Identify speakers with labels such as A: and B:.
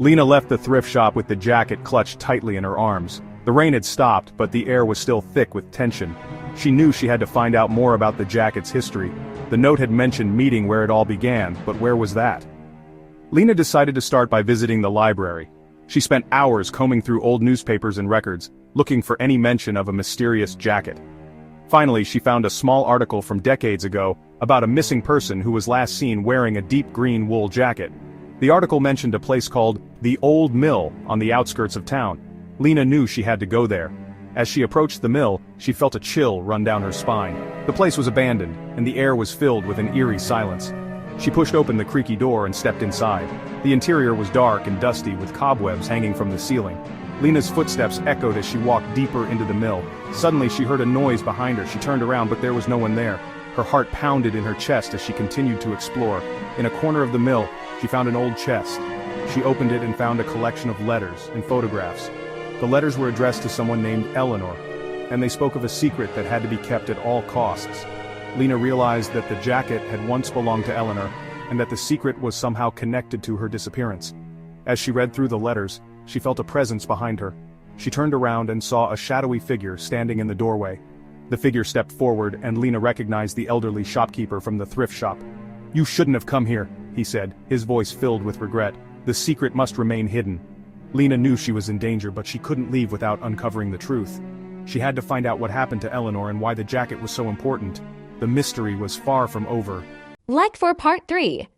A: Lena left the thrift shop with the jacket clutched tightly in her arms. The rain had stopped, but the air was still thick with tension. She knew she had to find out more about the jacket's history. The note had mentioned meeting where it all began, but where was that? Lena decided to start by visiting the library. She spent hours combing through old newspapers and records, looking for any mention of a mysterious jacket. Finally, she found a small article from decades ago about a missing person who was last seen wearing a deep green wool jacket. The article mentioned a place called the Old Mill on the outskirts of town. Lena knew she had to go there. As she approached the mill, she felt a chill run down her spine. The place was abandoned, and the air was filled with an eerie silence. She pushed open the creaky door and stepped inside. The interior was dark and dusty with cobwebs hanging from the ceiling. Lena's footsteps echoed as she walked deeper into the mill. Suddenly she heard a noise behind her. She turned around, but there was no one there. Her heart pounded in her chest as she continued to explore. In a corner of the mill, she found an old chest. She opened it and found a collection of letters and photographs. The letters were addressed to someone named Eleanor, and they spoke of a secret that had to be kept at all costs. Lena realized that the jacket had once belonged to Eleanor, and that the secret was somehow connected to her disappearance. As she read through the letters, she felt a presence behind her. She turned around and saw a shadowy figure standing in the doorway. The figure stepped forward, and Lena recognized the elderly shopkeeper from the thrift shop. "You shouldn't have come here," he said, his voice filled with regret. "The secret must remain hidden." Lena knew she was in danger, but she couldn't leave without uncovering the truth. She had to find out what happened to Eleanor and why the jacket was so important. The mystery was far from over.
B: Like for part 3.